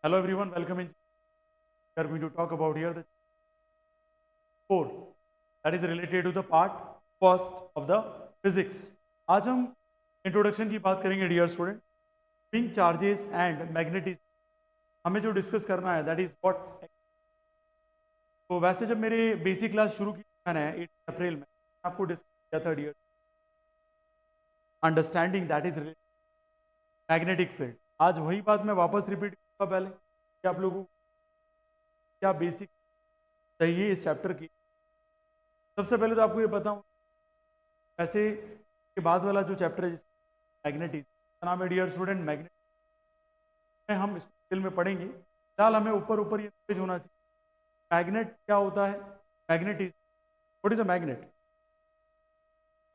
Hello everyone, welcome in. We are going to talk about here the 4 that is related to the part first of the physics. आज हम introduction की बात करेंगे dear student. Swing charges and magnetism हमें जो discuss करना है that is what. तो वैसे जब मेरे बेसिक क्लास शुरू की मैंने 8 अप्रैल में आपको डिस्कस किया था dear understanding that is magnetic field. आज वही बात मैं वापस रिपीट करूँगा. पहले कि आप लोगों को क्या बेसिक चाहिए इस चैप्टर की. सबसे पहले तो आपको ये बताऊं वैसे के बाद वाला जो चैप्टर है मैग्नेटिज्म का नाम है डियर स्टूडेंट मैग्नेट में हम इस डिटेल में पढ़ेंगे. फिलहाल हमें ऊपर ऊपर ये नॉलेज होना चाहिए मैग्नेट क्या होता है. Magnetism what is a magnet.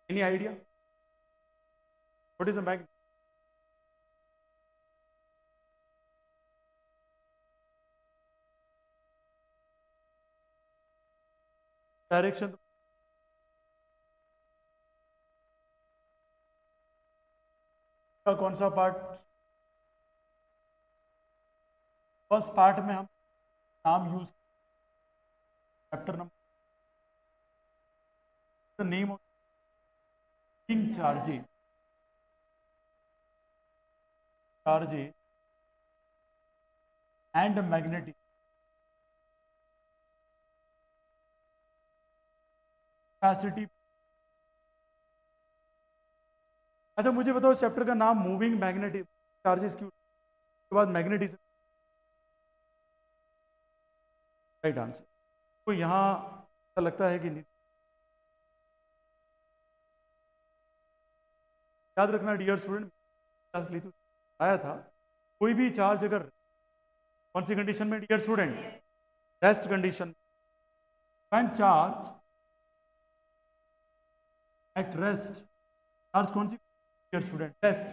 Any idea what is a magnet. Direction का कौन सा पार्ट. फर्स्ट पार्ट में हम नाम use chapter number the name of charges charges and magnetic capacity. अच्छा मुझे बताओ चैप्टर का नाम मूविंग मैग्नेटिक चार्जेस क्यों उसके बाद मैग्नेटिज्म राइट आंसर. तो यहाँ ऐसा लगता है कि याद रखना डियर स्टूडेंट क्लास ली तो आया था कोई भी चार्ज अगर कौन सी कंडीशन में dear student rest condition when charge at rest. Charge कौन सी डियर स्टूडेंट रेस्ट.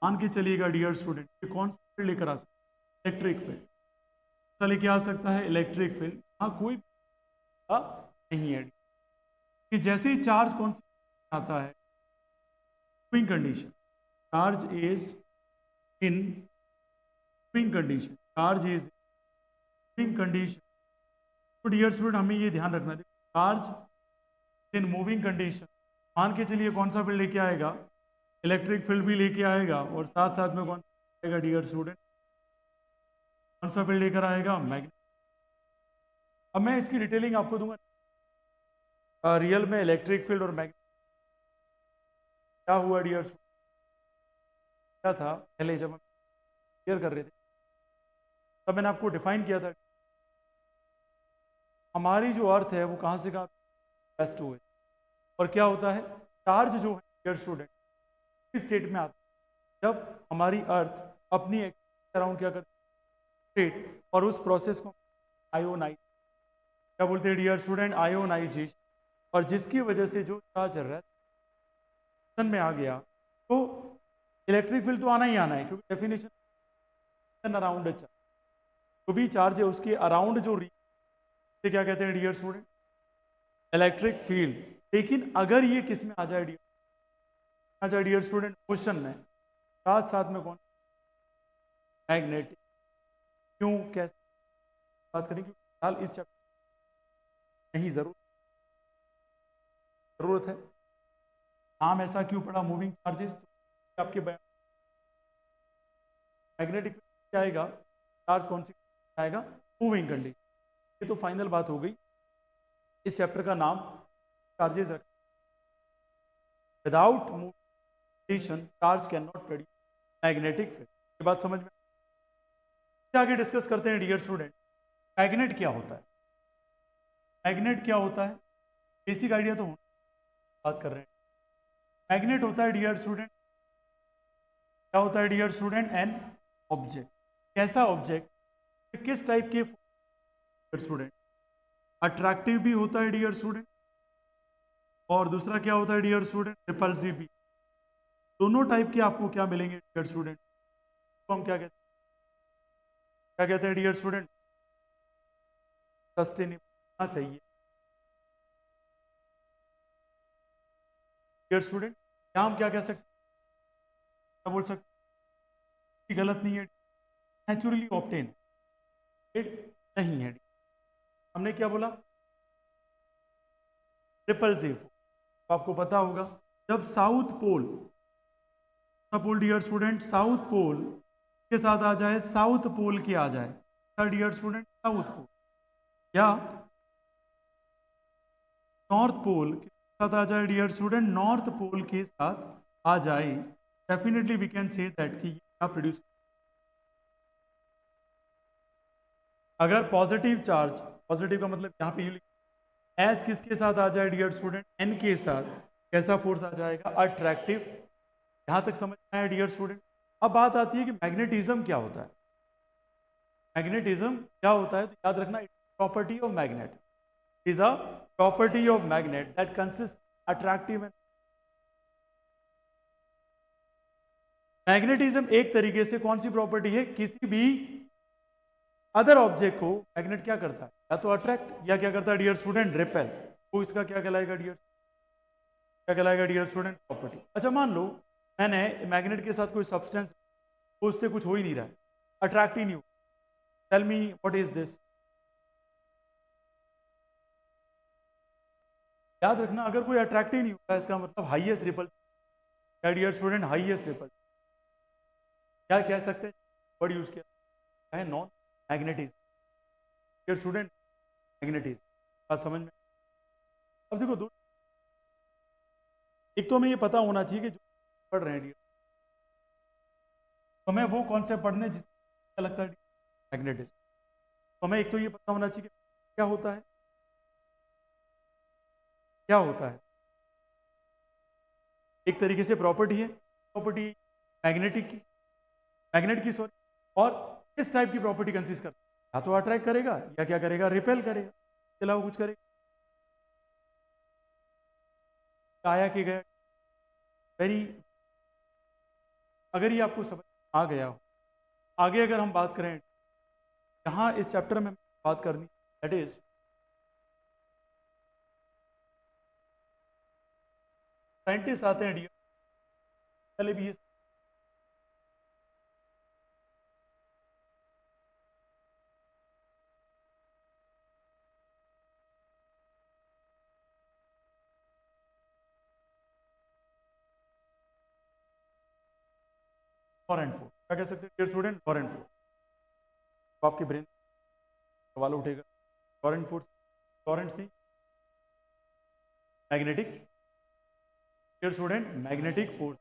मान के चलिएगा डियर स्टूडेंट ये कौन सा फील्ड लेकर आ सकता है इलेक्ट्रिक फील्ड. लेके आ सकता है इलेक्ट्रिक फील्ड. हाँ कोई नहीं है कि जैसे ही चार्ज कौन सी आता है swing condition. Charge is in swing condition. Charge is swing condition. तो डियर स्टूडेंट हमें ये ध्यान रखना है चार्ज इन मूविंग कंडीशन मान के चलिए कौन सा फील्ड लेके आएगा इलेक्ट्रिक फील्ड भी लेके आएगा और साथ साथ में कौन सा आएगा डियर स्टूडेंट कौन सा फील्ड लेकर आएगा मैग्नेट. अब मैं इसकी डिटेलिंग आपको दूंगा रियल में इलेक्ट्रिक फील्ड और मैग्नेट क्या हुआ डियर स्टूडेंट. क्या था पहले जब हम क्लियर कर रहे थे तब मैंने आपको डिफाइन किया था हमारी जो अर्थ है वो कहाँ से कहाँ बेस्ट हुए और क्या होता है चार्ज जो है डियर स्टूडेंट किस स्टेट में आता है जब हमारी अर्थ अपनी अराउंड क्या करती है स्टेट और उस प्रोसेस को आयोनाइज क्या बोलते हैं डियर स्टूडेंट आयोनाइजेशन. और जिसकी वजह से जो चार्ज रेस्ट में आ गया तो इलेक्ट्रिक फील्ड तो आना ही आना है क्योंकि डेफिनेशन अराउंड चार्ज जो भी चार्ज है उसके अराउंड जो से क्या कहते हैं डियर स्टूडेंट इलेक्ट्रिक फील्ड. लेकिन अगर ये किस में आ जाए डियर स्टूडेंट क्वेश्चन में साथ साथ में कौन मैग्नेटिक. क्यों कैसे बात करेंगे फिलहाल इस चैप्टर नहीं जरूरत है. नाम ऐसा क्यों पड़ा मूविंग चार्जेस. तो आपके मैग्नेटिक क्या आएगा चार्ज कौन सी आएगा मूविंग कंडीशन. ये तो फाइनल बात हो गई. इस चैप्टर का नाम चार्जेस रख without condition charge can not produce magnetic field. ये बात समझ में आगे डिस्कस करते हैं डियर स्टूडेंट मैग्नेट क्या होता है. मैग्नेट क्या होता है बेसिक आइडिया तो बात कर रहे हैं. मैग्नेट होता है डियर स्टूडेंट क्या होता है डियर स्टूडेंट एन ऑब्जेक्ट. कैसा ऑब्जेक्ट किस टाइप के स्टूडेंट अट्रैक्टिव भी होता है डियर स्टूडेंट और दूसरा क्या होता है डियर स्टूडेंट रिपल्सिव भी. दोनों टाइप के आपको क्या मिलेंगे डियर स्टूडेंट. तो हम क्या कहते हैं डियर स्टूडेंट सस्टेनेबल चाहिए डियर स्टूडेंट. क्या हम क्या कह सकते क्या बोल सकते गलत नहीं है नेचुरली ऑब्टेन नहीं है। हमने क्या बोला? रिपल्सिव। तो आपको पता होगा जब south pole dear student south pole के साथ आ जाए, साउथ पोल के आ जाए डियर स्टूडेंट साउथ पोल, या नॉर्थ पोल के साथ आ जाए डियर स्टूडेंट नॉर्थ पोल के साथ आ जाए, definitely we can say that कि क्या प्रोड्यूस। अगर पॉजिटिव चार्ज, पॉजिटिव का मतलब यहाँ पे एस किसके साथ आ जाए डियर स्टूडेंट? एन के साथ, कैसा फोर्स आ जाएगा? अट्रैक्टिव। यहां तक समझ में आया डियर स्टूडेंट? अब बात आती है कि मैग्नेटिज्म क्या होता है। मैग्नेटिज्म क्या होता है? तो याद रखना, property of magnet is a property of magnet that consist attractive and. Magnetism एक तरीके से कौन सी प्रॉपर्टी है? किसी भी अदर ऑब्जेक्ट को मैग्नेट क्या करता है? या तो अट्रैक्ट या क्या करता है डियर स्टूडेंट? रिपेल। तो इसका क्या कहलाएगा डियर? क्या कहलाएगा डियर स्टूडेंट? प्रॉपर्टी। अच्छा मान लो मैंने मैग्नेट के साथ कोई सब्सटेंस, तो उससे कुछ हो ही नहीं रहा है, अट्रैक्ट ही नहीं हो। Tell me what is this? याद रखना, अगर कोई अट्रैक्ट ही नहीं होता इसका मतलब हाईएस्ट रिपल। क्या डियर स्टूडेंट? Highest ripple. क्या कह सकते हैं? वर्ड यूज किया है non magnetism. Dear student magnetism, बात समझ में? अब देखो दो, एक तो हमें ये पता होना चाहिए कि जो पढ़ रहे हैं डियर, तो हमें वो कॉन्सेप्ट पढ़ने जिससे लगता है मैग्नेटिज्म। तो हमें एक तो ये पता होना चाहिए कि क्या होता है, क्या होता है। एक तरीके से प्रॉपर्टी है, प्रॉपर्टी मैग्नेटिक की, मैग्नेट की सॉरी, और किस टाइप की प्रॉपर्टी कंसिस्ट करता है? या तो अट्रैक्ट करेगा या क्या करेगा? रिपेल करेगा, इसके अलावा कुछ करेगा? आया कि गया वेरी। अगर ये आपको समझ आ गया हो, आगे अगर हम बात करें, यहाँ इस चैप्टर में बात करनी दैट इज साइंटिस्ट आते हैं डियर, पहले भी ये लॉरेंट फोर्स, क्या कह सकते हैं डियर स्टूडेंट? Laurent force. तो आपके ब्रेन सवाल उठेगा, Lorentz force, Lorentz the magnetic, dear student magnetic force.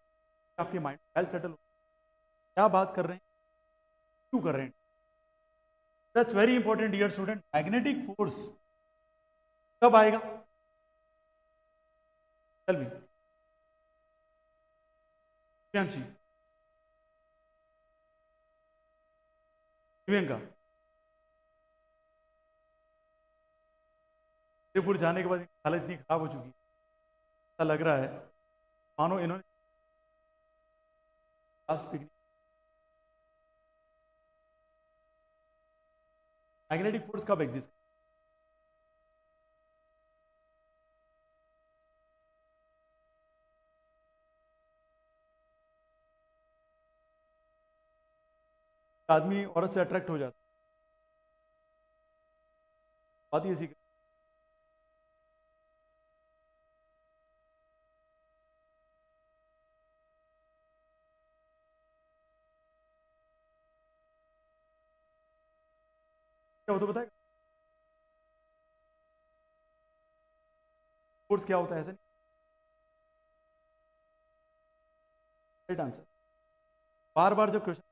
आपके माइंड वेल सेटल, क्या बात कर रहे हैं, क्यों कर रहे हैं? That's very important dear student. Magnetic force कब आएगा? Tell me Priyanshi, Priyanka. जयपुर जाने के बाद हालत इतनी खराब हो चुकी है, ऐसा लग रहा है मानो इन्होंने लास्ट पिकनिक। मैग्नेटिक फोर्स कब एग्जिस्ट? आदमी औरत से अट्रैक्ट हो जाता है, बात ही ऐसी। क्या होता बताएगा फोर्स क्या होता है? ऐसा नहीं, राइट आंसर। बार बार जब क्वेश्चन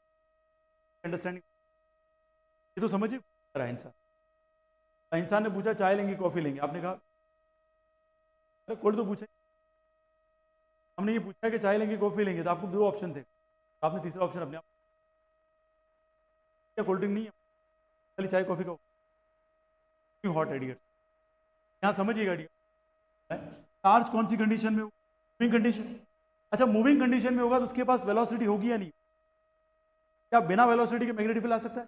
अंडरस्टैंडिंग, ये तो समझिए रहा है इंसान। इंसान ने पूछा चाय लेंगे कॉफी लेंगे, आपने कहा अरे कोल्ड तो पूछे। हमने ये पूछा कि चाय लेंगे कॉफी लेंगे, तो आपको दो ऑप्शन थे, आपने तीसरा ऑप्शन अपने आप, क्या कोल्ड ड्रिंक नहीं है, खाली चाय कॉफी का क्यों हॉट है डियर? यहाँ समझिएगा डियर, चार्ज कौन सी कंडीशन में होगा? Moving condition. अच्छा मूविंग कंडीशन में होगा तो उसके पास वेलोसिटी होगी या नहीं? क्या बिना वेलोसिटी के मैग्नेटिक फील्ड आ सकता है?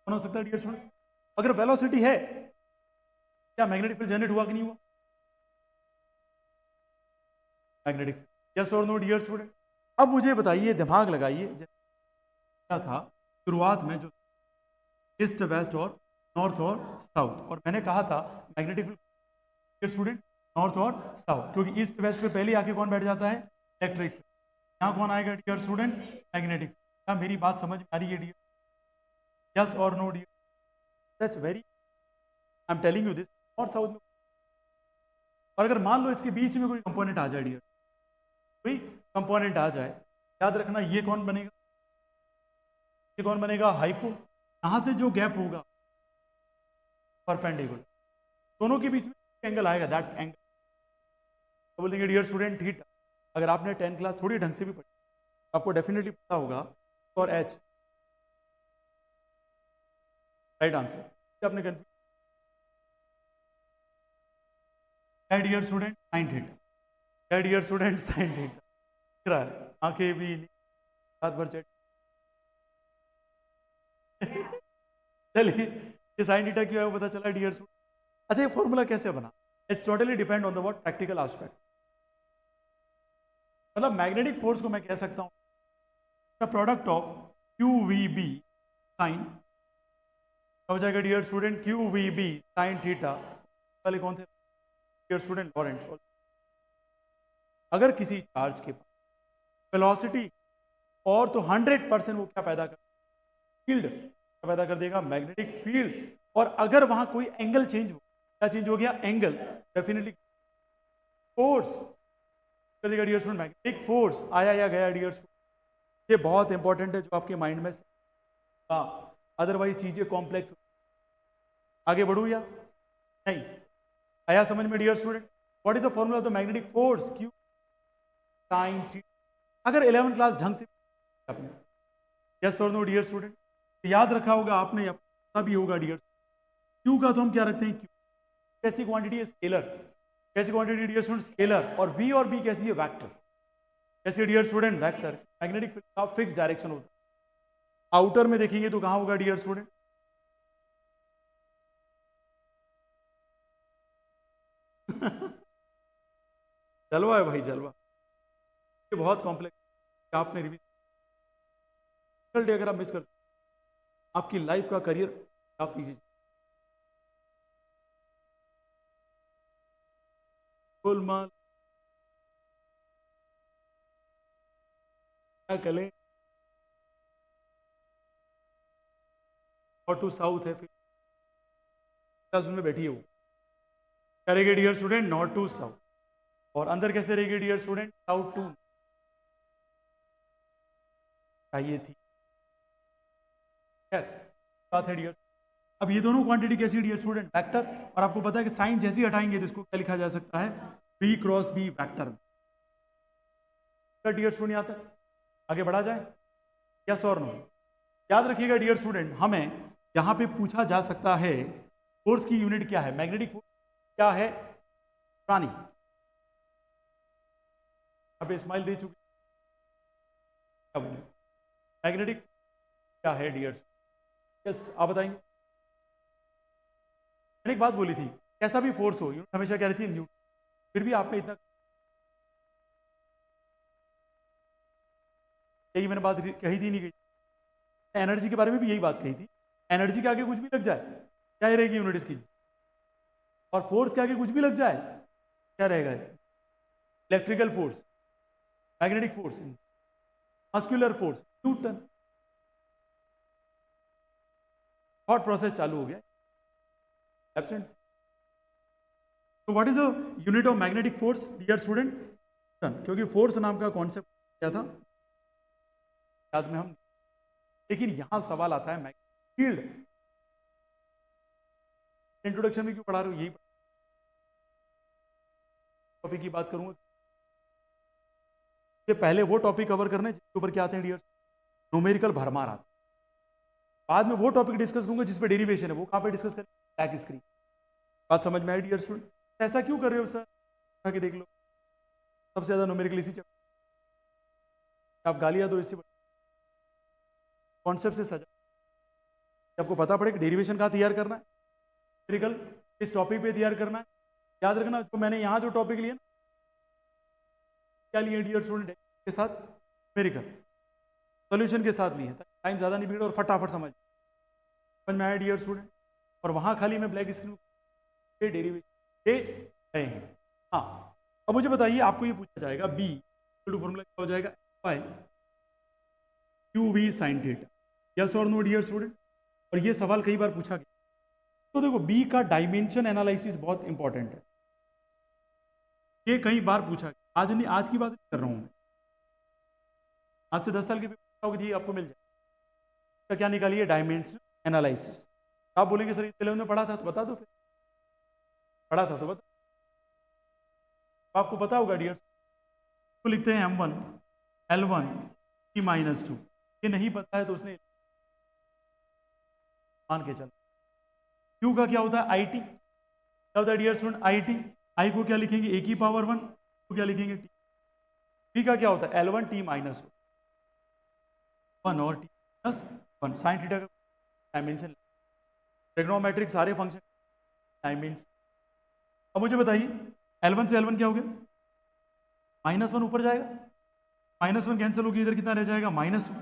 कौन हो सकता है डियर स्टूडेंट? अगर वेलोसिटी है, क्या मैग्नेटिक फील्ड जनरेट हुआ कि नहीं हुआ? मैग्नेटिक, यस और नो डियर स्टूडेंट? अब मुझे बताइए, दिमाग लगाइए, क्या था शुरुआत में, जो ईस्ट वेस्ट और नॉर्थ और साउथ, और मैंने कहा था मैग्नेटिक फील्ड स्टूडेंट नॉर्थ और साउथ, क्योंकि ईस्ट वेस्ट पे पहले आके कौन बैठ जाता है, इलेक्ट्रिक फील्ड। यहाँ कौन आएगा डियर स्टूडेंट, मैग्नेटिक। क्या मेरी बात समझ में आ रही है डियर, यस और no dear? That's very, I'm telling you this, और साउथ में। और अगर मान लो इसके बीच में कोई कंपोनेंट आ जाए डियर, कोई कंपोनेंट आ जाए, याद रखना ये कौन बनेगा, ये कौन बनेगा, हाइपो। यहां से जो गैप होगा परपेंडिकुलर, दोनों के बीच में एंगल आएगा, दैट एंगल तो बोल देंगे डियर स्टूडेंट थीटा। अगर आपने 10 क्लास थोड़ी ढंग से भी पढ़ी, आपको डेफिनेटली पता होगा और एच राइट आंसर। आपने कंफ्यूज है डियर स्टूडेंट साइन थीटा, है डियर स्टूडेंट साइन थीटा, दिख रहा है, आंखें भी रात भर चेट। चलिए ये साइन थीटा क्यों है वो पता चला डियर स्टूडेंट। अच्छा ये फॉर्मूला कैसे बना, it's totally depend on the what practical aspect. मतलब मैग्नेटिक फोर्स को मैं कह सकता हूं the product of Q V B sine, हो जाएगा dear student Q V B sine theta. पहले कौन थे डियर स्टूडेंट, लॉरेंट्ज। अगर किसी चार्ज के पास वेलोसिटी और तो 100% वो क्या पैदा कर, फील्ड पैदा कर देगा, मैग्नेटिक फील्ड। और अगर वहां कोई एंगल चेंज हो, क्या चेंज हो गया, एंगल, डेफिनेटली फोर्स कर देगा डियर स्टूडेंट, मैग्नेटिक फोर्स आया या गया डियर स्टूडेंट। ये बहुत इंपॉर्टेंट है जो आपके माइंड में, हाँ अदरवाइज चीजें कॉम्प्लेक्स। आगे बढ़ू या नहीं, आया समझ में dear student? What is the formula of the magnetic force, Q sine theta. अगर 11th क्लास ढंग से आपने, यस और नो डियर स्टूडेंट, याद रखा होगा आपने, या पता भी होगा डियर, क्यू का तो हम क्या रखते हैं, क्यू कैसी क्वांटिटी है, स्केलर। कैसी क्वांटिटी डियर स्टूडेंट, स्केलर। और वी और बी कैसी है, वेक्टर। कैसी dear student, vector. Magnetic field का फिक्स डायरेक्शन होता है, आउटर में देखेंगे तो कहां होगा डियर स्टूडेंट, जलवा है भाई जलवा, ये बहुत कॉम्प्लेक्स। आपने रिवीजन डे अगर आप मिस करते, आपकी लाइफ का करियर आप कीजिए गोलमाल, क्या करें, और टू साउथ है, फिर क्लास में बैठी है वो, करेंगे dear student north to south. और अंदर कैसे रहेगी डियर स्टूडेंट, साउथ टू, चाहिए थी, बात है डियर। अब ये दोनों क्वांटिटी कैसी डियर स्टूडेंट, वेक्टर। और आपको पता है कि साइन जैसे ही हटाएंगे तो इसको क्या लिखा जा सकता है, B cross B vector. Dear student आता है, आगे बढ़ा जाए, यस और नो? याद रखिएगा डियर स्टूडेंट, हमें यहां पे पूछा जा सकता है फोर्स की यूनिट क्या है, मैग्नेटिक फोर्स क्या है, पुरानी, अब स्माइल दे चुकी, क्या बोले, मैग्नेटिक क्या है डियर, यस आप बताएंगे। मैंने एक बात बोली थी, कैसा भी फोर्स हो यूनिट हमेशा क्या रहती है, न्यूटन। फिर भी आपने इतना, यही मैंने बात कही थी नहीं कही, एनर्जी के बारे में भी यही बात कही थी, एनर्जी के आगे कुछ भी लग जाए क्या रहेगी यूनिट इसकी, और फोर्स के आगे कुछ भी लग जाए क्या रहेगा, electrical force, magnetic force, muscular force, newton. Thought process चालू हो गया, एब्सेंट। तो what is the unit of magnetic force dear student, newton. क्योंकि फोर्स नाम का कॉन्सेप्ट क्या था याद में हम, लेकिन यहां सवाल आता है मैग्नेटिक फील्ड, इंट्रोडक्शन में क्यों पढ़ा रहे हो, यही टॉपिक की बात करूंगा। ये पहले वो टॉपिक कवर करने जिसके ऊपर क्या आते हैं डियर, न्यूमेरिकल भरमार आते, बाद में वो टॉपिक डिस्कस करूंगा जिस पे डेरिवेशन है, वो कहां पे डिस्कस करें, बैक स्क्रीन। बात समझ में आई डियर स्टूडेंट? ऐसा क्यों कर रहे हो सर, आके देख लो, सबसे ज्यादा न्यूमेरिकल इसी चैप्टर, आप गालियां दो इससे कॉन्सेप्ट से सजा, आपको पता पड़े कि डेरिवेशन कहाँ तैयार करना है, न्यूमेरिकल इस टॉपिक पे तैयार करना है। याद रखना जो मैंने यहाँ जो टॉपिक लिया क्या लिए डियर स्टूडेंट के साथ, न्यूमेरिकल सॉल्यूशन के साथ लिए टाइम ज़्यादा नहीं बिगड़े और फटाफट समझ में आया डियर स्टूडेंट। और वहाँ खाली मैं ब्लैक स्क्रीन के डेरिवेशन दे रहे हैं। हाँ, अब मुझे बताइए, आपको ये पूछा जाएगा बी फॉर्मूला क्या हो जाएगा, by Q V sine theta, yes और नो डियर स्टूडेंट। और ये सवाल कई बार पूछा गया। तो देखो बी का डायमेंशन एनालिसिस बहुत इंपॉर्टेंट है, ये कई बार पूछा गया। आज नहीं, आज की बात नहीं कर रहा हूं मैं, आज से 10 साल के जी आपको मिल जाए। तो क्या निकालिए, डायमेंशन एनालिसिस। आप बोलेंगे सर इलेवन में पढ़ा था, तो बता दो फिर, पढ़ा था तो बता, आपको पता होगा डियर। तो लिखते हैं M1 L1 T-2। ये नहीं पता है तो उसने मान के चल। Q का क्या होता है, IT। क्या होता है डियर स्टूडेंट, IT। I को क्या लिखेंगे, A की पावर 1, को क्या लिखेंगे T। P का क्या होता है, L1 T-1 और T-1 साइन थीटा का डायमेंशन। ट्रिग्नोमेट्रिक सारे फंक्शन डायमेंशन। अब मुझे बताइए L1 से L1 क्या हो गया, -1 ऊपर जाएगा, -1 कैंसिल होगी, इधर कितना रह जाएगा, -2।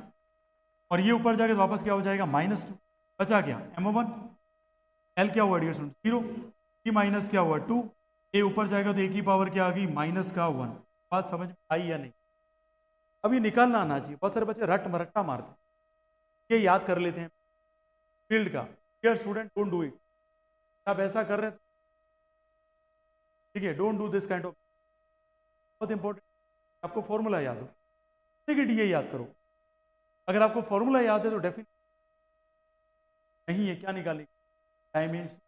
और ये ऊपर जाएगा तो वापस क्या हो जाएगा, -2। बचा क्या, M1। L क्या हुआ डियर स्टूडेंट, 0। T माइनस क्या हुआ, 2। ए ऊपर जाएगा तो ए की पावर क्या आ गई, -1। बात समझ में आई या नहीं। अभी निकालना आना चाहिए। बहुत सारे बच्चे रट मरट्टा मारते, ये याद कर लेते हैं फील्ड का। Dear student don't do it. आप ऐसा कर रहे हैं, ठीक है, don't do this kind of. बहुत इंपॉर्टेंट, आपको फॉर्मूला याद हो, डी ये याद करो। अगर आपको फॉर्मूला याद है तो डेफिनेट नहीं है, क्या निकालेंगे, डायमेंशन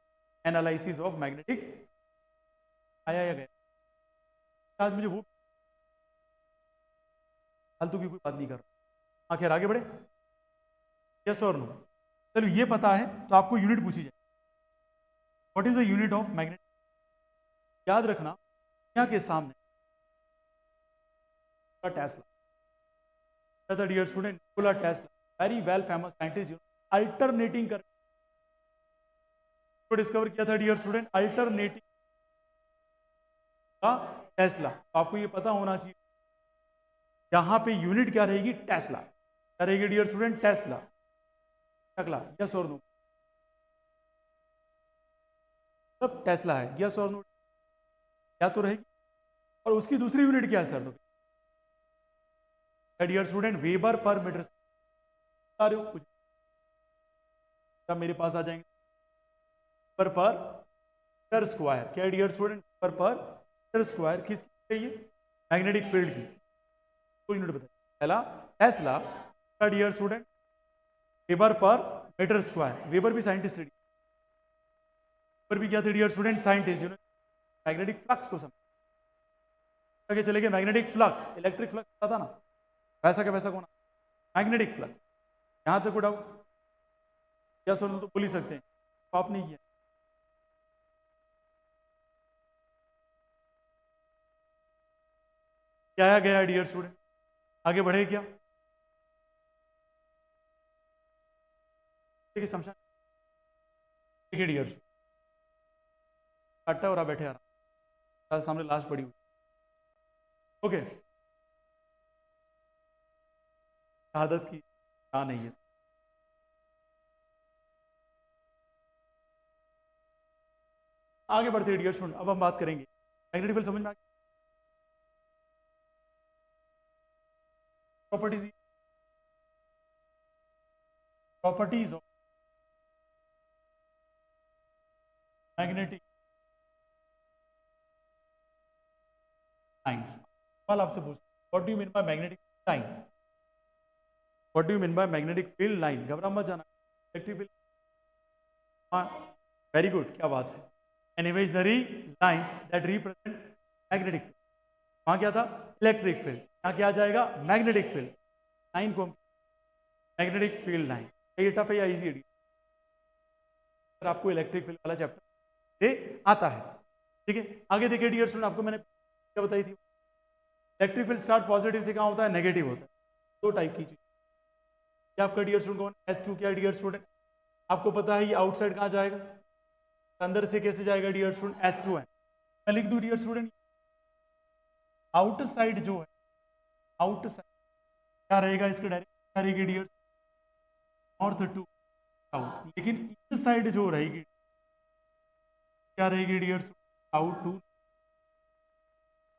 एनालिसिस ऑफ मैग्नेटिक। आया या गया, आज मुझे वो फालतू की कोई बात नहीं कर रहा। आखिर आगे बढ़े, यस और नो। चलो ये पता है तो आपको यूनिट पूछी जाए, what is the unit of magnet. याद रखना, यहाँ के सामने tesla, dear student, Nikola Tesla very well famous scientist, alternating कर डिस्कवर किया था डियर स्टूडेंट, अल्टरनेटिंग का टेस्ला। आपको ये पता होना चाहिए, यहां पे यूनिट क्या रहेगी, टेस्ला। क्या रहेगी डियर स्टूडेंट, टेस्ला। अगला यस और नो, सब टेस्ला है, यस और नो, क्या तो रहेगी। और उसकी दूसरी यूनिट क्या है सर, तो dear student weber per meter. बता रहे हो कुछ, सब मेरे पास आ जाएंगे, पर मीटर स्क्वायर। क्या डियर स्टूडेंट, पर मीटर स्क्वायर किसकी है, ये मैग्नेटिक फील्ड की। तो यूनिट बताइए, पहला टेस्ला का dear student weber per meter square. Weber भी साइंटिस्ट थे, वेबर भी क्या थे डियर स्टूडेंट, साइंटिस्ट, जिन्होंने मैग्नेटिक फ्लक्स को समझा। आगे चले गए, मैग्नेटिक फ्लक्स, इलेक्ट्रिक फ्लक्स पता था ना, वैसा का वैसा कौन, मैग्नेटिक फ्लक्स। यहां तक डाउट, क्या सुन तो बोल ही सकते हैं, आप नहीं किया। क्या आया गया डियर स्टूडेंट, आगे बढ़े क्या, देखिए समझा, देखिए डियर स्टूडेंट, और आप बैठे आराम, सामने लास्ट पड़ी हुई, ओके। शहादत की नहीं है। आगे बढ़ते डियर स्टूडेंट, अब हम बात करेंगे मैग्नेटिक फील्ड, समझ में आ गया, properties, properties of magnetic lines. सवाल आपसे पूछते, what do you mean by magnetic line, what do you mean by magnetic field line. घबरा मत जाना, इलेक्ट्रिक फील्ड, हाँ वेरी गुड, क्या बात है। An imaginary lines that represent magnetic field. वहां क्या था, इलेक्ट्रिक फील्ड, यहाँ क्या आ जाएगा, मैग्नेटिक फील्ड लाइन को मैग्नेटिक फील्ड लाइन। ये टफ है या इजी है, आपको इलेक्ट्रिक फील्ड वाला चैप्टर से आता है, ठीक है। आगे देखिए डियर स्टूडेंट, आपको मैंने क्या बताई थी, इलेक्ट्रिक फील्ड स्टार्ट पॉजिटिव से कहाँ होता है, नेगेटिव होता है। दो टाइप की चीज, क्या आपका डियर स्टूडेंट कौन, S2 क्या डियर स्टूडेंट, आपको पता है ये आउटसाइड कहाँ जाएगा, अंदर से कैसे जाएगा डियर स्टूडेंट, S2 है। मैं लिख दूं डियर स्टूडेंट, आउटसाइड जो है, आउटसाइड क्या रहेगा इसके डायरेक्शन, क्या रहेगी डियर, नॉर्थ टू साउथ, लेकिन ईस्ट साइड जो रहेगी क्या रहेगी डियर, साउथ टू।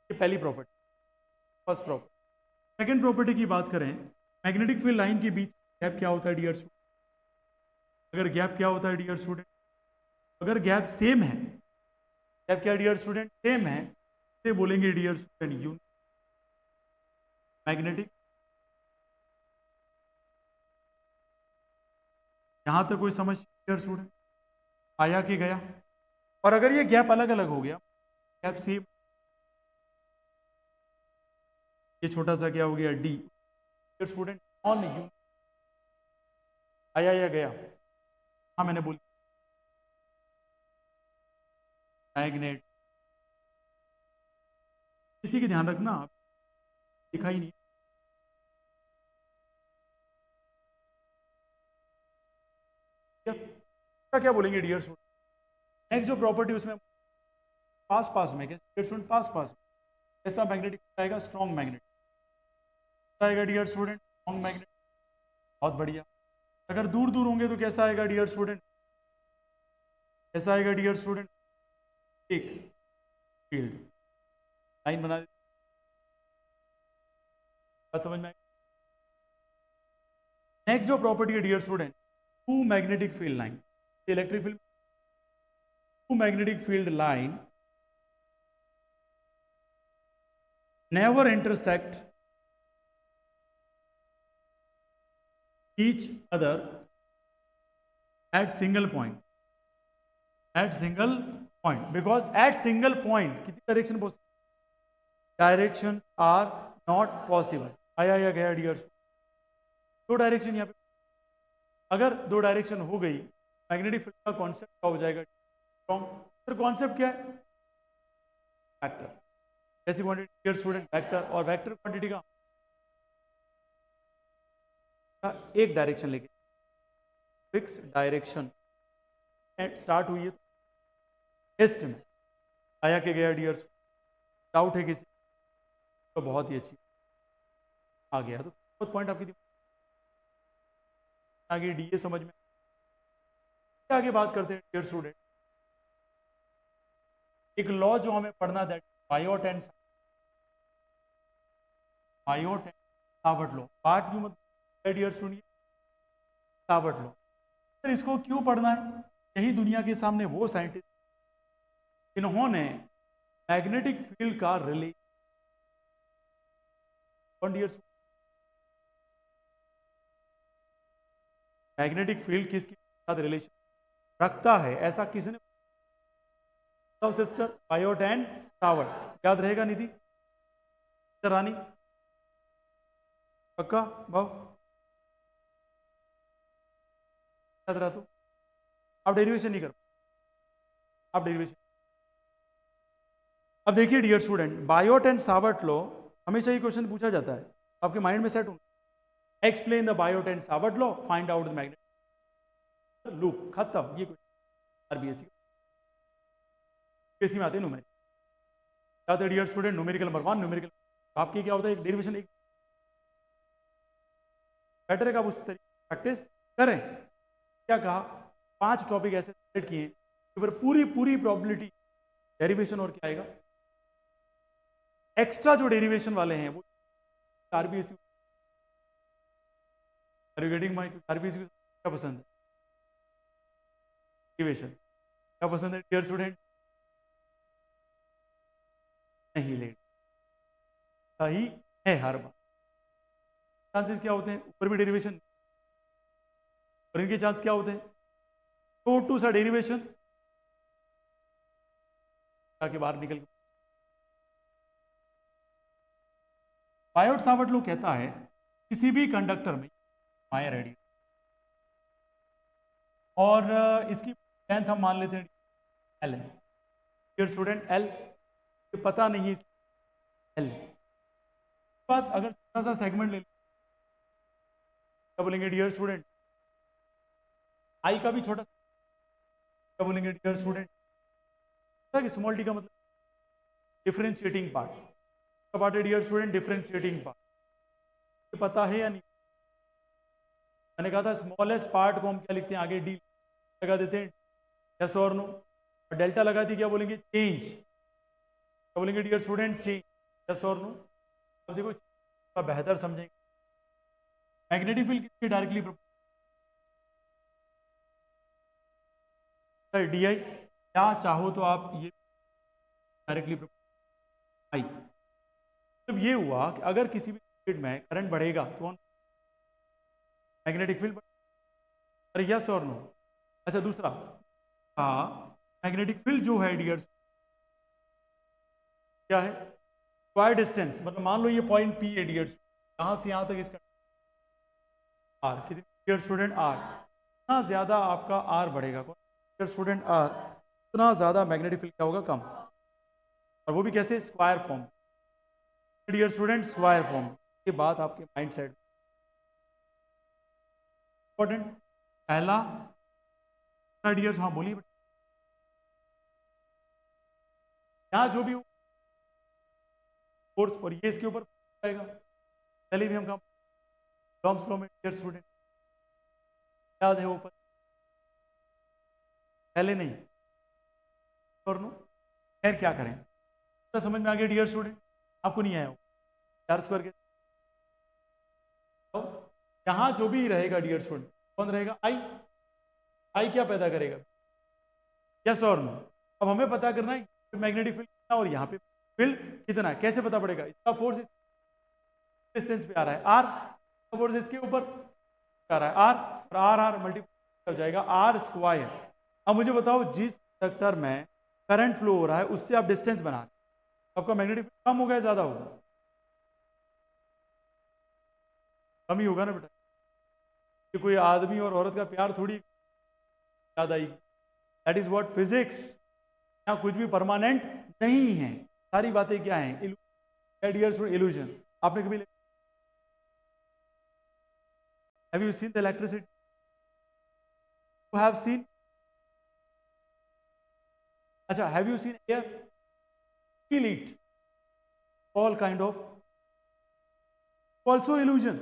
ये पहली property, first property. Second property की बात करें, मैग्नेटिक फील्ड लाइन के बीच गैप क्या होता है डियर स्टूडेंट, अगर गैप क्या होता है डियर स्टूडेंट, अगर गैप सेम है, गैप क्या डियर स्टूडेंट सेम है, इसे बोलेंगे डियर स्टूडेंट यूनिट मैग्नेटिक। यहां तक कोई समझ डियर स्टूडेंट आया कि गया। और अगर ये गैप अलग अलग हो गया, गैप सेम, ये छोटा सा क्या हो गया D, dear student on you, आया या गया, हाँ मैंने बोली मैग्नेट, किसी की ध्यान रखना, दिखा ही नहीं, क्या बोलेंगे डियर स्टूडेंट। नेक्स्ट जो प्रॉपर्टी उसमें पास पास में, डियर स्टूडेंट पास पास में, ऐसा मैग्नेटिक आएगा, स्ट्रॉन्ग मैग्नेट आएगा डियर स्टूडेंट, स्ट्रॉन्ग मैग्नेट, बहुत बढ़िया। अगर दूर दूर होंगे तो कैसा आएगा डियर स्टूडेंट, कैसा आएगा डियर स्टूडेंट, एक फील्ड लाइन बना, बात समझ में। नेक्स्ट जो प्रॉपर्टी है dear student, two magnetic field line, electric field, two magnetic field line never intersect each other at single point, at single point, because at single point कितनी direction possible, direction are not possible, आया या गया dear, दो direction यहाँ पे, अगर दो direction हो गई, मैग्नेटिक फील्ड का कॉन्सेप्ट क्या हो जाएगा, फिर कॉन्सेप्ट क्या है, वेक्टर, कैसी क्वांटिटी डियर स्टूडेंट, वेक्टर, और वेक्टर क्वांटिटी का एक डायरेक्शन लेके, फिक्स डायरेक्शन स्टार्ट हुई है टेस्ट में, आया के गया डियर, डाउट है किसी तो बहुत ही अच्छी, आ गया तो बहुत पॉइंट आपकी आगे डीए समझ में। आगे बात करते हैं डियर स्टूडेंट, एक लॉ जो हमें पढ़ना that Biot and Savart law, बात क्यों मत dear student, Savart law, sir इसको क्यों पढ़ना है, यही दुनिया के सामने वो साइंटिस्ट इन्होंने मैग्नेटिक फील्ड का रिलेशन, मैग्नेटिक फील्ड किसके साथ रिलेशन रखता है, ऐसा किसने, सिस्टर बायोट एंड सावर्ट, याद रहेगा निधि रानी, पक्का भाव याद रहा, तो आप डेरिवेशन नहीं कर, आप डेरिवेशन, अब देखिए dear student, Biot and Savart law, हमेशा ये क्वेश्चन पूछा जाता है, आपके माइंड में सेट होगा, explain the Biot and Savart law, find out the magnetic loop, खत्म, ये क्वेश्चन आरबीएससी में आते हैं न्यूमेरिकल, क्या होता है dear student, numerical number 1, numerical आपके क्या होता है, एक डेरिवेशन, एक बेटर है कि आप उस तरीके प्रैक्टिस करें। क्या कहा, 5 टॉपिक ऐसे सेलेक्ट किए फिर पूरी प्रोबेबिलिटी डेरिवेशन, और क्या आएगा एक्स्ट्रा जो डेरिवेशन वाले हैं वो आरबीएससी, गेटिंग माय, आरबीएससी क्या पसंद है, डेरिवेशन क्या पसंद है डियर स्टूडेंट, नहीं लेट, सही है हर बार, चांसेस क्या होते हैं, ऊपर भी डेरिवेशन, और इनके चांस क्या होते हैं, छोटू सा डेरिवेशन ताकि बाहर निकल, बायोट सावर्ट लॉ कहता है किसी भी कंडक्टर में माया रेडियस, और इसकी लेंथ हम मान लेते हैं एल है, डियर स्टूडेंट एल, पता नहीं है एल, बात अगर छोटा सा सेगमेंट ले, क्या बोलेंगे डियर स्टूडेंट, आई का भी छोटा, क्या बोलेंगे डियर स्टूडेंट, स्मॉल टी का मतलब डिफरेंशिएटिंग पार्ट, पार्ट है डियर स्टूडेंट डिफरेंशिएटिंग पार्ट, पता है या नहीं, मैंने कहा था स्मॉलेस्ट पार्ट को हम क्या लिखते हैं, आगे डी लगा देते हैं, यस और नो, और डेल्टा लगा दी क्या बोलेंगे, चेंज, क्या बोलेंगे डियर स्टूडेंट, चेंज, यस और नो। अब देखो थोड़ा बेहतर समझेंगे, मैग्नेटिक फील्ड किसके डायरेक्टली डी आई, या चाहो तो आप ये डायरेक्टली आई। जब ये हुआ कि अगर किसी भी सर्किट में करंट बढ़ेगा तो मैग्नेटिक फील्ड, अरे यस और नो। अच्छा दूसरा, हाँ मैग्नेटिक फील्ड जो है डियर क्या है, स्क्वायर डिस्टेंस, मतलब मान लो ये पॉइंट पी है डियर, यहाँ से यहाँ तक इसका आर कितनी डियर स्टूडेंट, आर, इतना ज्यादा आपका आर बढ़ेगा, कौन डियर स्टूडेंट, आर, उतना ज्यादा मैग्नेटिक फील्ड क्या होगा, कम, और वो भी कैसे, square form, dear student square form. ये बात आपके माइंड सेट इंपॉर्टेंट। पहला डियर्स, हाँ बोलिए, यहाँ जो भी फोर्स, और ये इसके ऊपर आएगा, पहले भी हम कहा टर्म्स लो में डियर स्टूडेंट याद है ऊपर, पहले नहीं, और नो, खैर क्या करें, तो समझ में आ गया डियर स्टूडेंट, आपको नहीं आया चार स्क्वायर के, तो यहाँ जो भी रहेगा डियर स्टूडेंट कौन रहेगा, आई, आई क्या पैदा करेगा, यस और नो। अब हमें पता करना है मैग्नेटिक फील्ड कितना और यहाँ पे फील्ड कितना है, कैसे पता पड़ेगा, इसका फोर्स डिस्टेंस पे आ रहा है आर, फोर्स इसके ऊपर आ रहा है आर, और आर आर मल्टीप्लाई हो जाएगा आर स्क्वायर। अब मुझे बताओ जिस कंडक्टर में करंट फ्लो हो रहा है उससे आप डिस्टेंस बना रहे हैं, आपका मैग्नेटिक फील्ड कम होगा या ज्यादा होगा, कम ही होगा ना बेटा, कि कोई आदमी और औरत का प्यार थोड़ी याद आएगी, दैट इज व्हाट फिजिक्स, यहाँ कुछ भी परमानेंट नहीं है, सारी बातें क्या हैं, इल्यूजन। आपने कभी have you seen the electricity, you have seen, अच्छा have you seen air, feel it, all kind of also illusion,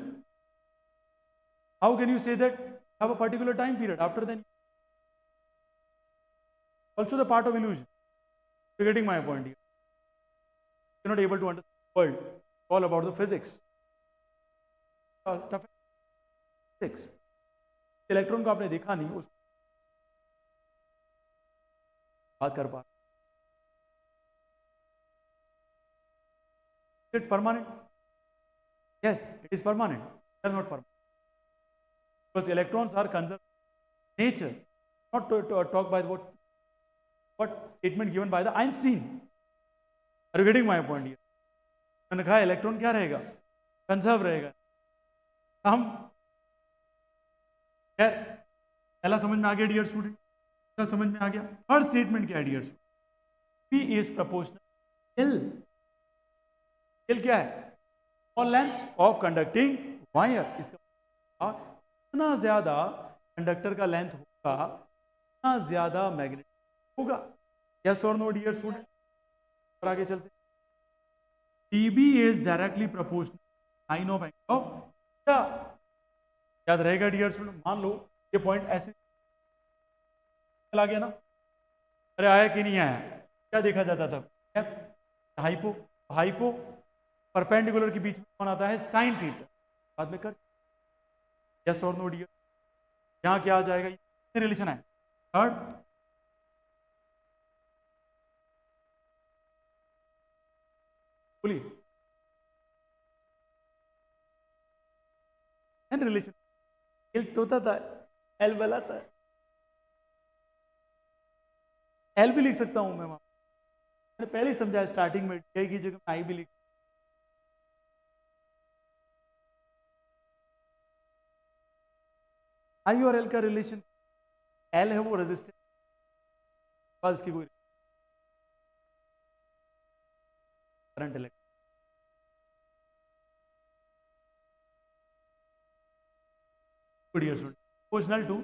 how can you say that have a particular time period, after then also the part of illusion, you're getting my point here, you're not able to understand the world, all about the physics, physics, electron को आपने देखा नहीं, उस बात कर पा, it permanent, yes it is permanent, it is not permanent, because electrons are conserved nature, not to talk by what statement given by the Einstein, are you getting my point here, मैंने कहा electron क्या रहेगा, conserve रहेगा, हम खैर पहला समझ में आ गया डियर स्टूडेंट, क्या समझ में आ गया, थर्ड स्टेटमेंट क्या है dear student, P is proportional L, L क्या है, और लेंथ ऑफ कंडक्टिंग वायर, इसका इतना ज्यादा कंडक्टर का लेंथ होगा इतना ज्यादा मैग्नेटिक होगा, यस और नो डियर स्टूडेंट, और आगे चलते, TB is directly proportional sine of angle of क्या, याद रहेगा डियर स्टूडेंट, मान लो ये पॉइंट ऐसे चला गया ना, अरे आया कि नहीं आया, क्या देखा जाता था, हाइपो, हाइपो परपेंडिकुलर के बीच में कौन आता है, साइन थीटा, बाद में कर, यस और नो डियर, यहां क्या आ जाएगा, ये रिलेशन है, थर्ड बोलिए, रिलेशन, एल तोता था, एल बला था, एल भी लिख सकता हूं मैं, मैंने पहले ही समझाया स्टार्टिंग में, डी की जगह आई भी लिख, आई और एल का रिलेशन, एल है वो रेजिस्टेंस, बस की कोई current electric, proportional to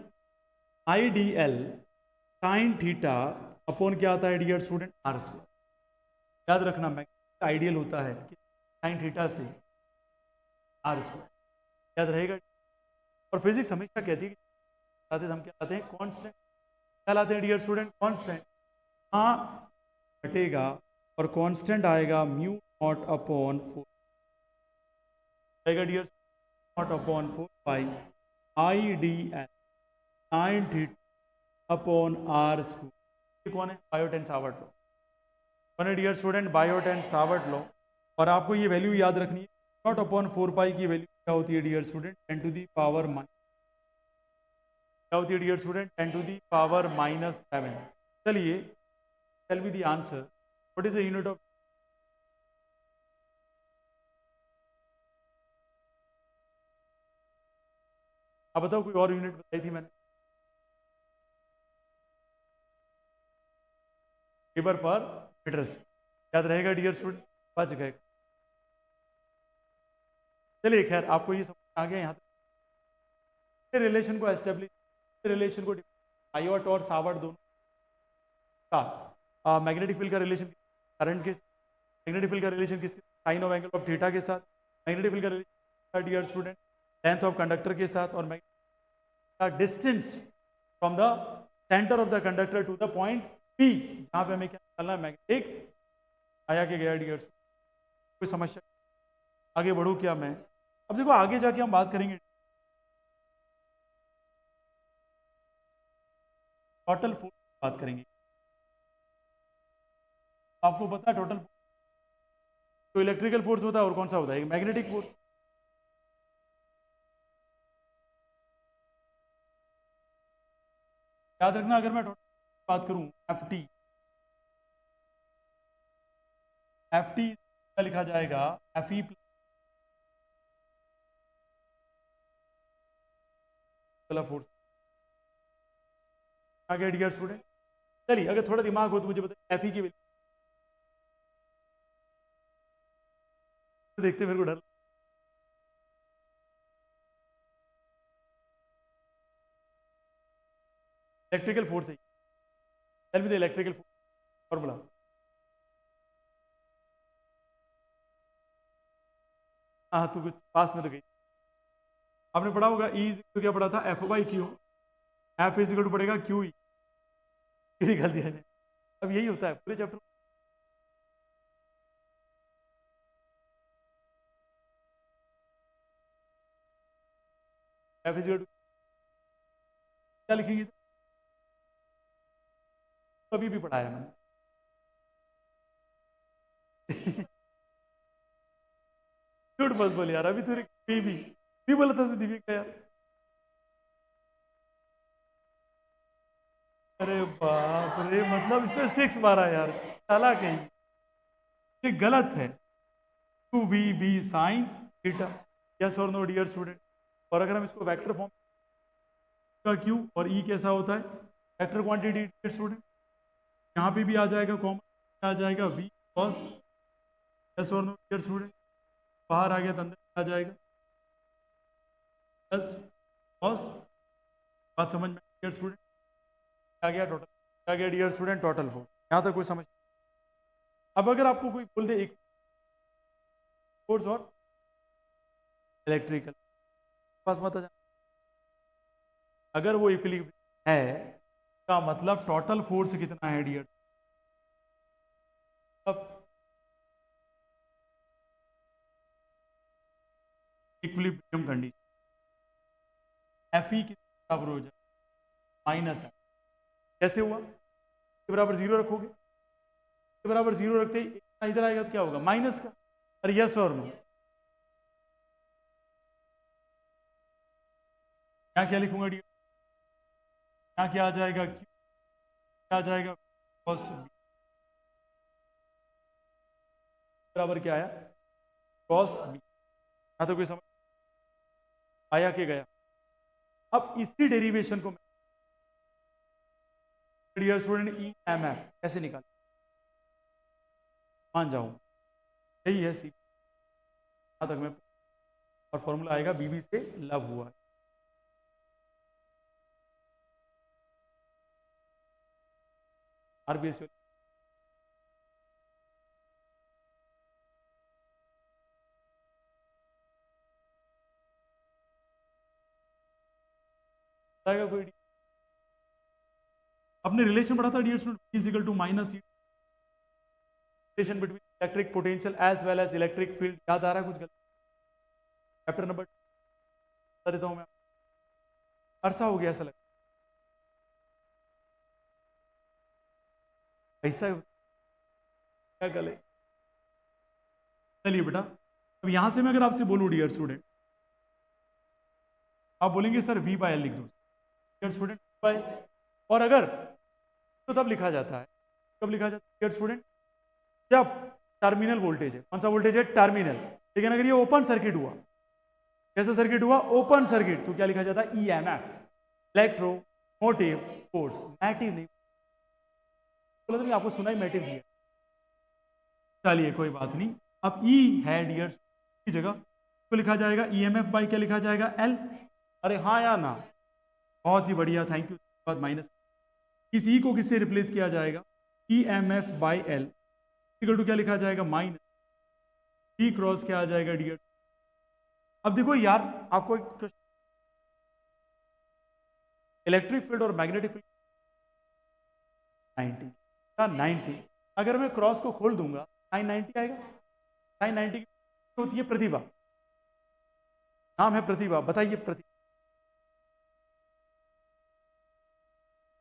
I D L sine theta upon क्या आता है डियर स्टूडेंट, आर स्क्वायर, याद रखना मैग्नेटिक आइडियल होता है कि साइन थीटा से आर स्क्वायर, याद रहेगा, और फिजिक्स हमेशा कहती है कि हम क्या लाते हैं, कांस्टेंट। क्या लाते हैं डियर स्टूडेंट, कांस्टेंट। हाँ घटेगा और कांस्टेंट आएगा म्यू नॉट अपॉन 4 आएगा dear, naught upon 4 pi I D N sine theta upon R square. ये कौन है, बायोट एंड सावर्ट लॉ। कौन है dear student, Biot and Savart law. और आपको ये वैल्यू याद रखनी है, नॉट अपॉन 4 पाई की वैल्यू क्या होती है dear student, 10 to the power minus, क्या होती है dear student, 10 to the power -7। चलिए tell me the answer, what is the unit of, आप बताओ, कोई और यूनिट बताई थी मैंने, वेबर पर मीटर। याद रहेगा डियर स्टूडेंट, बच गए। चलिए खैर आपको ये समझ आ गया यहाँ तक रिलेशन को एस्टेब्लिश, रिलेशन को आयोट और सावर्ट दोनों का मैग्नेटिक फील्ड का रिलेशन करंट के, मैग्नेटिक फील्ड का रिलेशन किसके, sine of angle of theta के साथ, मैग्नेटिक फील्ड का relation dear student length of conductor के साथ, और distance from the centre of the conductor to the point P, जहां पे हमें क्या निकालना है, मैग्नेटिक आया के गया डियर। कोई समस्या, आगे बढ़ू क्या मैं, अब देखो आगे जाके हम बात करेंगे टोटल फोर्स, बात करेंगे। आपको पता है टोटल तो इलेक्ट्रिकल फोर्स होता है और कौन सा होता है, मैग्नेटिक फोर्स। याद रखना, अगर मैं टोटल बात करूं, एफ टी, एफ टी लिखा जाएगा एफ ई प्लस फोर्स। आगे डियर स्टूडेंट, चलिए अगर थोड़ा दिमाग हो तो मुझे बताइए एफ ई की वैल्यू देखते, मेरे को डर, इलेक्ट्रिकल फोर्स है, tell me the electrical force formula. हाँ तो कुछ पास में तो गई, आपने पढ़ा होगा ई तो क्या पढ़ा था, F by Q, F is equal to पड़ेगा क्यू ई, निकाल दिया है। अब यही होता है पूरे chapter, F is equal to क्या लिखेंगे, कभी भी पढ़ाया मैंने। झूठ मत बोल यार, अभी तूने भी बोला था दिव्य का यार। अरे बाप रे, मतलब इसने 6 मारा यार, साला कहीं, ये गलत है। Two V B sine theta, yes और नो डियर स्टूडेंट। और अगर हम इसको वेक्टर फॉर्म का क्यू और ई कैसा होता है, वेक्टर क्वांटिटी डियर स्टूडेंट, यहाँ पे भी आ जाएगा कॉमन, आ जाएगा वी कॉस, यस और नो डियर स्टूडेंट, बाहर आ गया तो अंदर आ जाएगा प्लस कॉस। बात समझ में डियर स्टूडेंट, आ गया टोटल, आ गया डियर स्टूडेंट टोटल फोर्स, यहाँ तक कोई समझ। अब अगर आपको कोई बोल दे एक फोर्स और इलेक्ट्रिकल, पास मत आ जाना, अगर वो इक्विलिब्रियम है का मतलब टोटल फोर्स कितना है डियर। अब इक्विलिब्रियम कंडीशन एफ ई की बराबर हो जाए माइनस है, कैसे हुआ, के बराबर जीरो रखोगे, के बराबर जीरो रखते ही इधर आएगा तो क्या होगा, माइनस का। और यस और नो, यहाँ क्या लिखूंगा डियर, यहाँ क्या आ जाएगा, क्या आ जाएगा, cos B बराबर क्या आया, कॉस बी। यहाँ तो कोई समझ आया के गया। अब इसी डेरिवेशन को dear student E M F कैसे निकाल, मान जाऊं यही है सी, यहाँ तक मैं, और फॉर्मूला आएगा बीबी से लव हुआ है, आरबीएस। बताएगा कोई? अपने रिलेशन पढ़ा था dear student, is equal to minus relation between electric potential as well as electric field. याद आ रहा है कुछ गलत? चैप्टर नंबर बता देता हूं मैं, अरसा हो गया ऐसा लगता ऐसा क्या गले। चलिए बेटा, अब यहां से मैं अगर आपसे बोलूं डियर स्टूडेंट, आप बोलेंगे सर वी बाय एल लिख दो डियर स्टूडेंट, बाय। और अगर तो तब लिखा जाता है, कब लिखा जाता है डियर स्टूडेंट? जब टर्मिनल वोल्टेज है। कौन सा वोल्टेज है? टर्मिनल। लेकिन अगर ये ओपन सर्किट हुआ, कैसा सर्किट हुआ? ओपन सर्किट, तो क्या लिखा जाता है? EMF, electro motive force. मैटिव नहीं बोला तो, आपको सुना ही मैटिव दिया। चलिए कोई बात नहीं, अब ई है डियर की जगह तो लिखा जाएगा ईएमएफ बाई क्या लिखा जाएगा? एल। अरे हाँ या ना? बहुत ही बढ़िया, थैंक यू। बाद माइनस, इस ई को किससे रिप्लेस किया जाएगा? E M F by L equal to क्या लिखा जाएगा? माइनस ई क्रॉस क्या आ जाएगा डियर? अब देखो यार, आपको एक क्वेश्चन, इलेक्ट्रिक फील्ड और मैग्नेटिक फील्ड 90 90, अगर मैं क्रॉस को खोल दूंगा साइन 90 आएगा। साइन 90 की होती है प्रतिभा, नाम है प्रतिभा। बताइए प्रतिभा,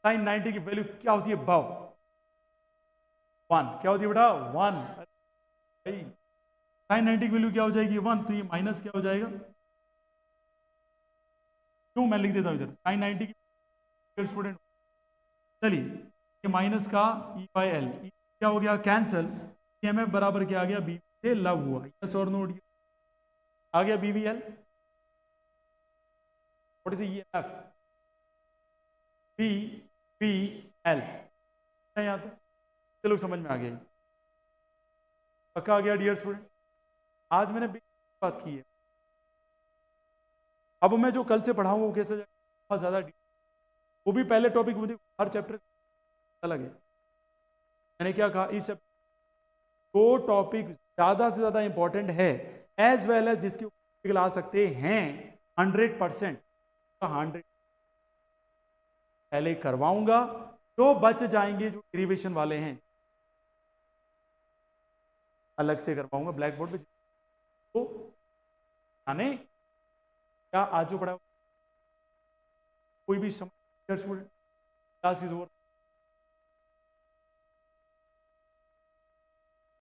साइन 90 की वैल्यू क्या होती है? भाव 1। क्या होती है बेटा? 1। साइन 90 की वैल्यू क्या हो जाएगी? 1। तो ये माइनस क्या हो जाएगा? क्यों, मैं लिख देता हूं इधर साइन 90 की स्टूडेंट। चलिए, ये माइनस का ई बाई एल, क्या हो गया? कैंसल। एम एफ बराबर क्या आ गया? बी से लव हुआ, यस और नो? आ गया B V L. What is E M F? B V L. यहाँ तक चलो समझ में आ गया, पक्का आ गया डियर स्टूडेंट? आज मैंने बात की है, अब मैं जो कल से पढ़ाऊंगा वो कैसे बहुत ज्यादा, वो भी पहले टॉपिक मुझे हर चैप्टर अलग है। मैंने क्या कहा, इस दो टॉपिक ज्यादा से ज्यादा इंपॉर्टेंट है, एज वेल एज जिसके ऊपर आ सकते हैं 100%। 100 पहले करवाऊंगा, तो बच जाएंगे जो डेरिवेशन वाले हैं अलग से करवाऊंगा ब्लैक बोर्ड पे। तो आने क्या आज जो पढ़ा कोई भी समझ, क्लास इज ओवर।